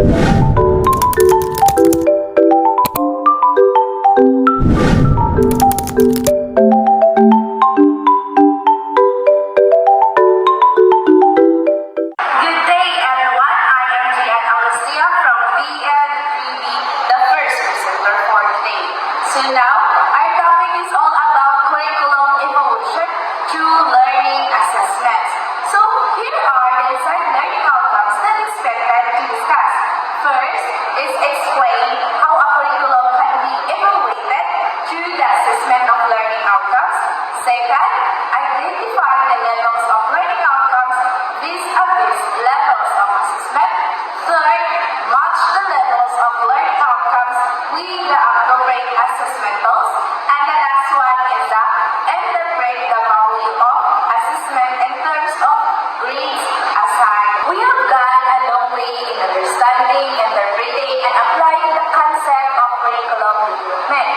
Good day, everyone. I am Gian Alustia from BN3B, the first presenter for today. So now, our topic is all about curriculum evolution through learning assessments. So here are the desired learning outcomes that is expected to discuss. First is explain how a curriculum can be evaluated through the assessment of learning outcomes. Second, identify the levels of learning outcomes vis-a-vis levels of assessment. Third, match the levels of learning outcomes with the appropriate assessment tools. And the last one is the interpret the value of assessment in terms of grades assigned. We have gone a long way in understanding, interpreting, and applying the concept of curriculum development.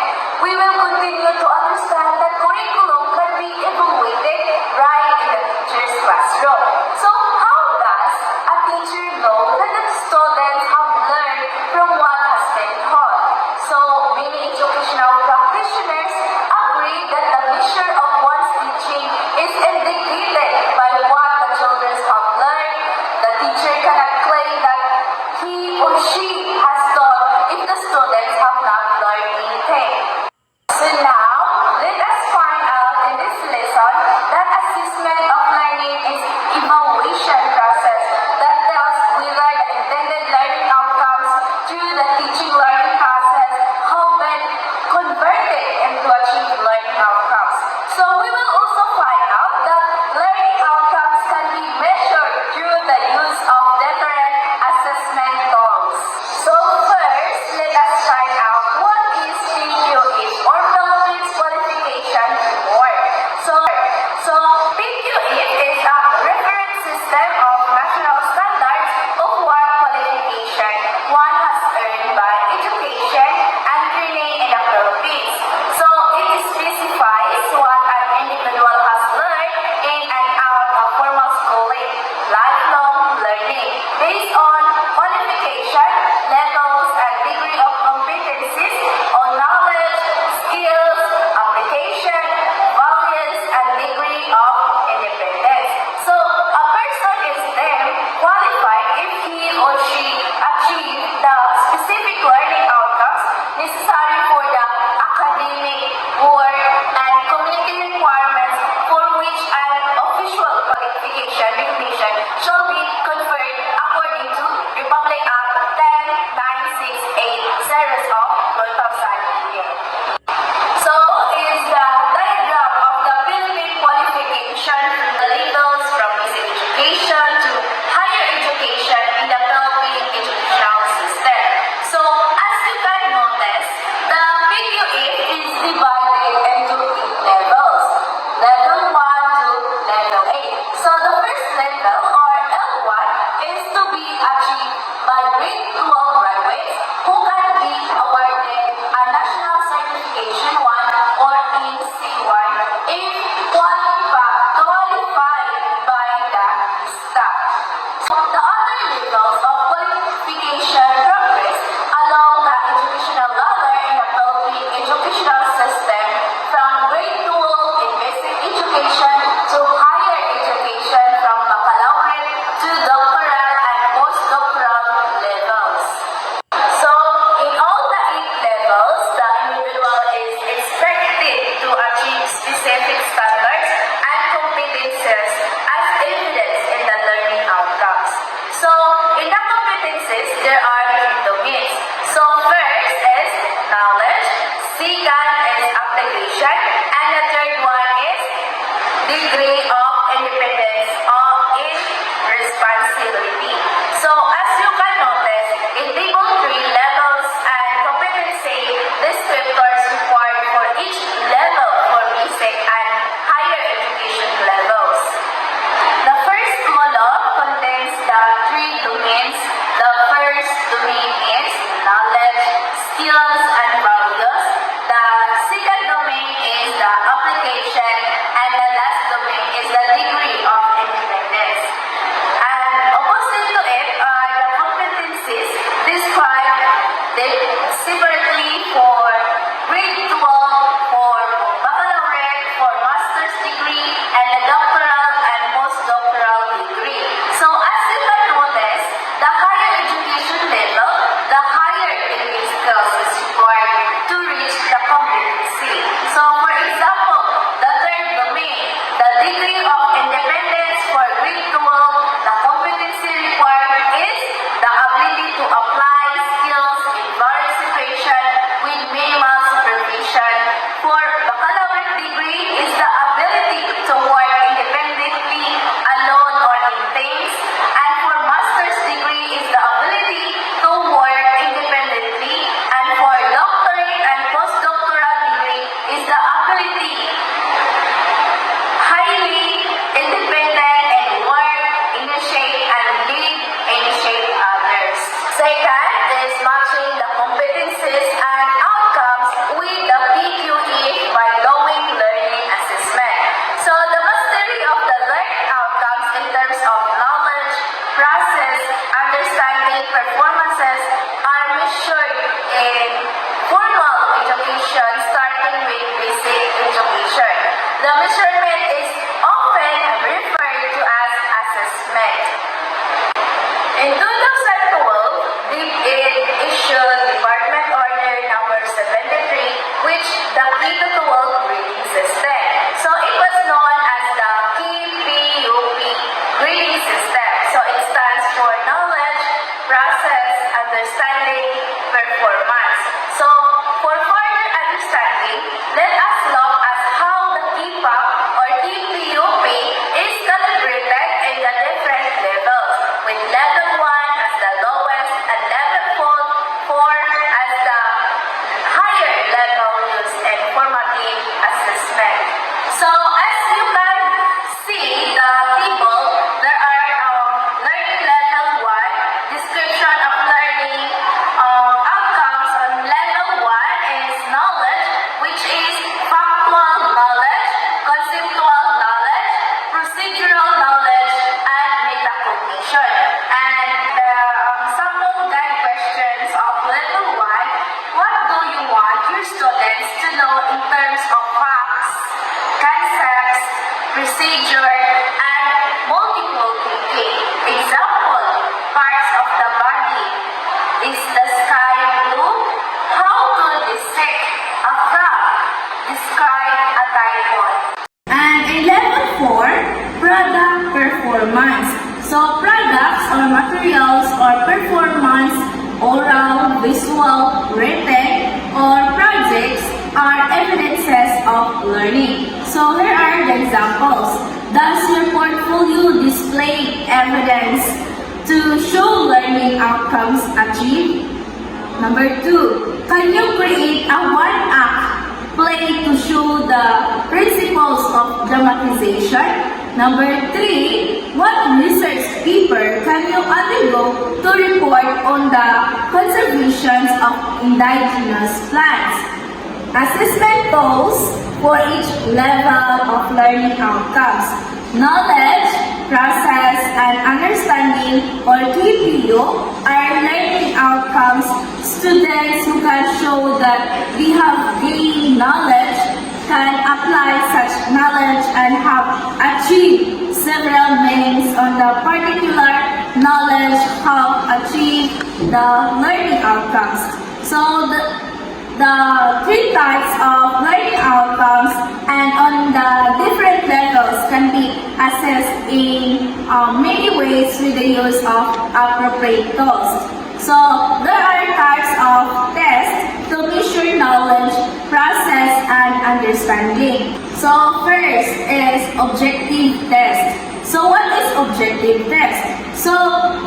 We will continue to understand that curriculum can be evaluated right in the teacher's classroom. So how does a teacher know that the students have learned from what has been taught? So many educational practitioners agree that the measure of one's teaching is indicated by what the children have learned. The teacher cannot claim that he or she has taught if the students have not learned anything. So now, let us find out in this lesson that assessment of learning is evaluation process that tells whether the intended learning outcomes through the teaching learning process have been converted into achieved learning outcomes. So we will also find out that learning outcomes can be measured through the use of different assessment tools. So first, let us find out what is PQF or Philippines Qualification Framework. So PQF is a reference system of national standards of what qualification one has earned by education and training in the Philippines. So it specifies what an individual has learned in and out of formal schooling, lifelong learning, based on qualification, levels, and degree of competencies on knowledge, skills, application, values, and degree of independence. So a person is then qualified if he or she achieves the specific learning outcomes necessary for the academic, work, and community requirements for which an official qualification recognition shall be conferred according to Republic Act 10968, series of 2008. So is the diagram of the Philippine qualification from the levels from basic education to higher education in the Philippine educational system. So as you can notice, the PQF is divided into 8 levels. Level 1 to level 8. So the first level or L1 is to be achieved by grade 12 graduates who can be awarded a national certification 1 or in C1 if qualified by the staff. So the other levels of qualification progress along the educational ladder in the Philippine educational system from grade 12 in basic education to higher education from baccalaureate to doctoral and postdoctoral levels. So in all the 8 levels, the individual is expected to achieve specific standards and competencies as evidenced in the learning outcomes. So in the competencies, there are 3 domains. So first is knowledge, second is application, and the third one is degree of independence or in responsibility. So as you can notice, in table 3 levels and competency descriptors required for each level for basic and higher education levels. The first column contains the 3 domains. The first domain is knowledge, skills, and values. The second domain is the application, and the last domain Second is matching the competencies and outcomes with the PQE by knowing learning assessment. So the mastery of the learning outcomes in terms of knowledge, process, understanding, performances are measured in formal education starting with basic education. The measurement is often referred to as assessment. In 2012, DepEd issued Department Order Number 73, which the K-12 grading system. So it was known as the KPUP grading system. So it stands for Knowledge, Process, Understanding, Performance. So for further understanding, let us look at how the KPUP or KPUP is calibrated in the different levels, with level 1 as the lowest and level 4 as the higher level used in formative assessment. So as you can see the table, there are learning level 1, description of learning outcomes on level 1 is knowledge, which is factual knowledge, conceptual knowledge, procedural knowledge, and metacognition. And some more guide questions of level 1, what do you want your students to know in terms of facts, concepts, procedure, and multiple thinking? Example, parts of the body. Is the sky blue? How to dissect a frog? Describe a typhoon. And in level 4, product performance. So products or materials or performance, oral, visual, written, or projects are evidences of learning. So here are the examples. Does your portfolio display evidence to show learning outcomes achieved? Number 2, can you create a one-act play to show the principles of dramatization? Number 3, what research paper can you undergo to report on the conservation of indigenous plants? Assessment goals for each level of learning outcomes. Knowledge, process, and understanding or KPU are learning outcomes. Students who can show that they have gained knowledge can apply such knowledge and have achieved several meanings on the particular knowledge have achieved the learning outcomes. So the 3 types of learning outcomes and on the different levels can be assessed in many ways with the use of appropriate tools. So there are types of tests to measure knowledge, process, and understanding. So first is objective test. So what is objective test? So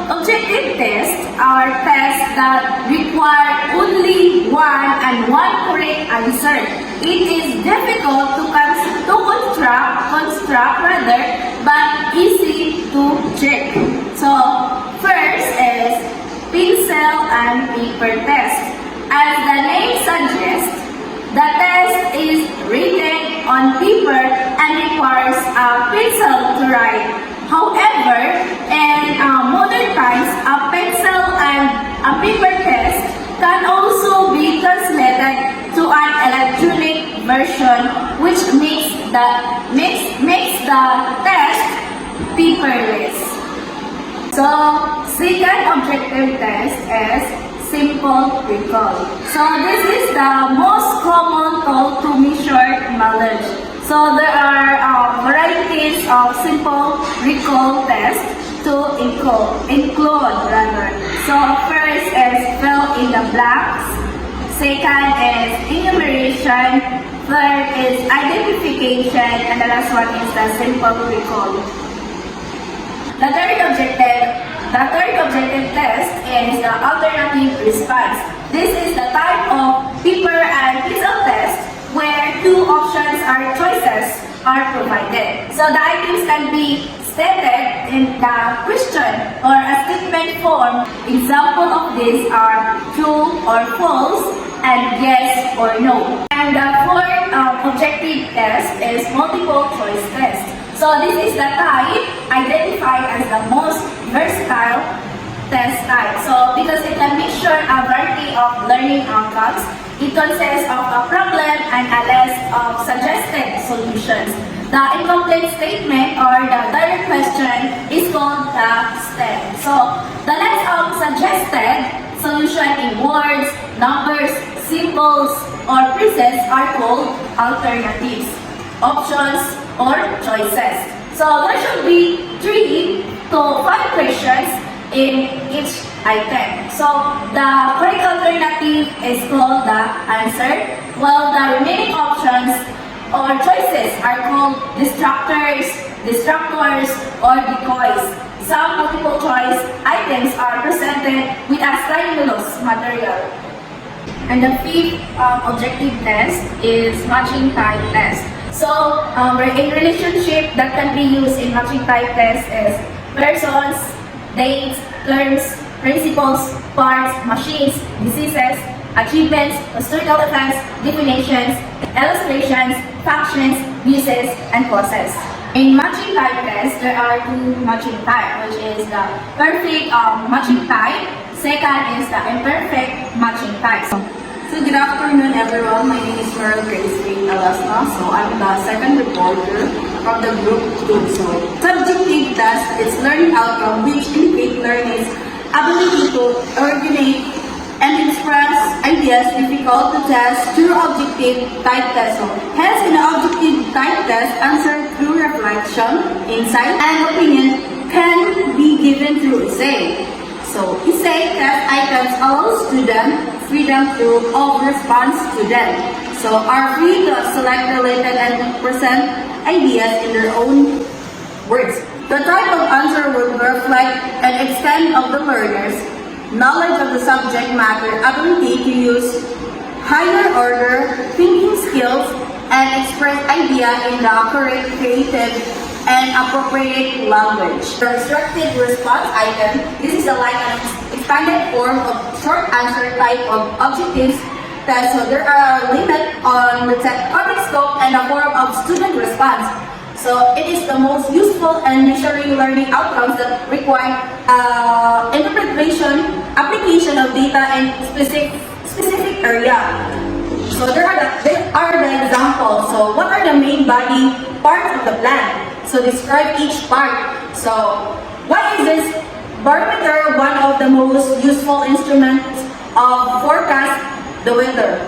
objective tests are tests that require only one and one correct answer. It is difficult to construct rather, but easy to check. So first is pencil and paper test. As the name suggests, the test is written on paper and requires a pencil to write. However, in modern times, a pencil and a paper test can also be translated to an electronic version, which makes the test paperless. So, second objective test is simple recall. So, this is the most common tool to measure knowledge. So, there are varieties of simple recall tests to include. So, first is fill in the blanks. Second is enumeration. Third is identification. And the last one is the simple recall. The third objective test is the alternative response. This is the type of paper and pencil test where 2 options or choices are provided. So the items can be stated in the question or a statement form. Example of these are true or false and yes or no. And the fourth objective test is multiple choice test. So this is the type identified as the most versatile test type. So because it can measure a variety of learning outcomes, it consists of a problem and a list of suggested solutions. The incomplete statement or the direct question is called the STEM. So the list of suggested solution in words, numbers, symbols, or phrases are called alternatives, options, or choices. So there should be 3 to 5 questions in each item. So the correct alternative is called the answer, while the remaining options or choices are called distractors, or decoys. Some multiple choice items are presented with a stimulus material. And the fifth objective test is matching type test. So in relationship that can be used in matching type test is persons, dates, terms, principles, parts, machines, diseases, achievements, historical events, definitions, illustrations, functions, uses, and causes. In matching type test, there are 2 matching type, which is the perfect matching type. Second is the imperfect matching type. So good afternoon everyone, my name is Merle Grace Alasna. So I'm the second reporter from the group 2. So subjective test is learning outcome which indicate learners' ability to originate and express ideas difficult to test through objective type test. So hence in the objective type test, answer through reflection, insight, and opinion can be given through essay. So essay test items allow students freedom to response to them. So are free to select related and present ideas in their own words. The type of answer will reflect an extent of the learner's knowledge of the subject matter, ability to use higher order thinking skills, and express idea in the correct, creative, and appropriate language. The instructed response item, this is like an expanded form of short answer type of objectives test. So there are a limit on the topic scope and the form of student response. So it is the most useful and measuring learning outcomes that require interpretation, application of data in specific area. So there are the examples. So what are the main body parts of the plant? So describe each part. So why is this barometer one of the most useful instruments of forecast the weather?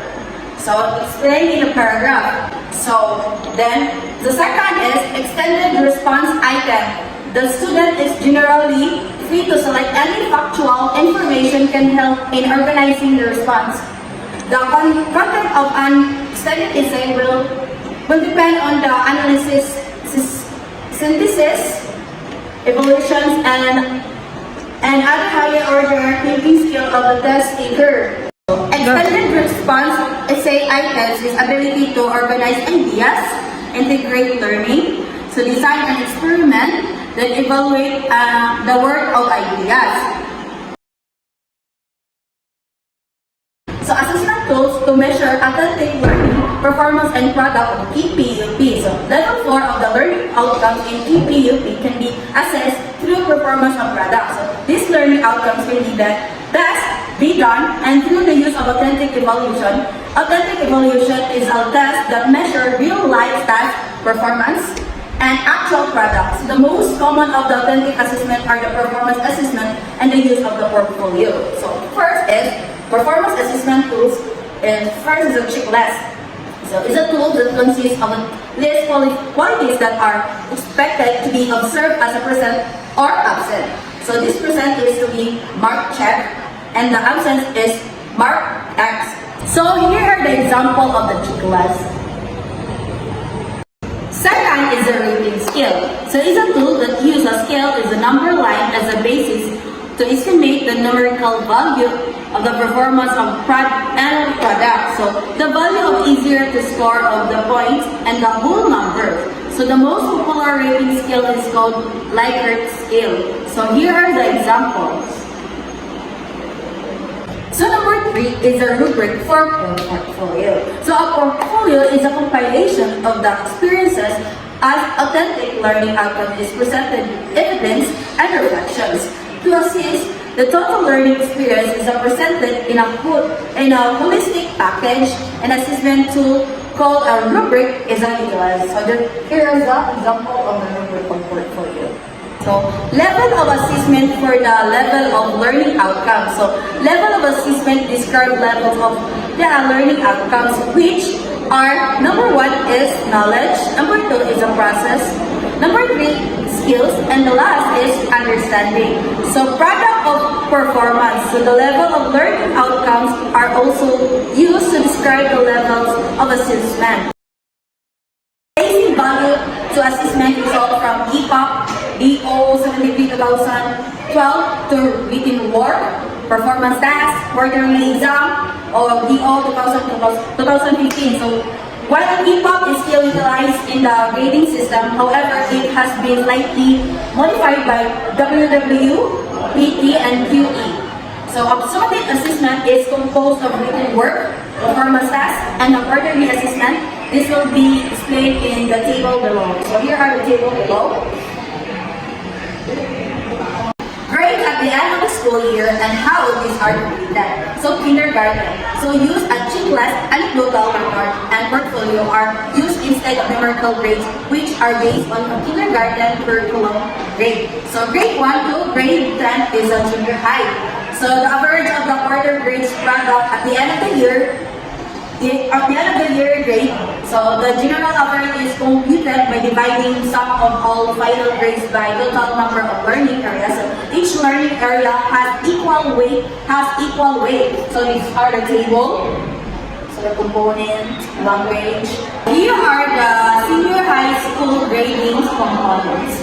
So explain in a paragraph. So then the second is extended response item. The student is generally free to select any factual information can help in organizing the response. The content of an extended essay will depend on the analysis, synthesis, evaluations, and other higher order thinking skill of the test taker. Extended response essay items is ability to organize ideas, integrate learning, so design an experiment, then evaluate the work of ideas. So assessment tools to measure authentic learning, performance, and product of TPUP. So level 4 of the learning outcomes in TPUP can be assessed through performance of products. So these learning outcomes can be be done and through the use of authentic evaluation. Authentic evaluation is a test that measures real-life task performance and actual products. The most common of the authentic assessment are the performance assessment and the use of the portfolio. So first is performance assessment tools, and first is a checklist. So it's a tool that consists of a list qualities that are expected to be observed as a present or absent. So this present is to be marked check, and the absence is marked X. So here are the example of the checklist. Second is the rating scale. So it's a tool that uses a scale is a number line as a basis to estimate the numerical value of the performance of any product. So the value of easier to score of the points and the whole number. So the most popular rating scale is called Likert scale. So here are the examples. So number 3 is a rubric for portfolio. So a portfolio is a compilation of the experiences as authentic learning outcome is presented, evidence, and reflections. To assist, the total learning experience is presented in a holistic package. An assessment tool called a rubric is utilized. So here is the example of the rubric of portfolio. So, level of assessment for the level of learning outcomes. So, level of assessment describe levels of the learning outcomes, which are number 1 is knowledge, number 2 is a process, number 3 skills, and the last is understanding. So, product of performance. So, the level of learning outcomes are also used to describe the levels of assessment. Placing value to assessment result from EPOP DO 73-2012 to written work, performance task, quarterly exam, or DO 2015. So while EPOP is still utilized in the grading system, however, it has been slightly modified by WW, PT, and QE. So summative assessment is composed of written work, performance task, and a quarterly assessment. This will be displayed in the table below. So here are the table below. Grades at the end of the school year and how these are completed. So kindergarten. So use a checklist, anecdotal record, and portfolio are used instead of numerical grades, which are based on a kindergarten curriculum grade. So grade 1 to grade 10 is a junior high. So the average of the quarter grades product at the end of the year grade, so the general average is computed by dividing sum of all final grades by total number of learning areas. So each learning area has equal weight. So these are the table. So the component, language. Here are the senior high school grading components.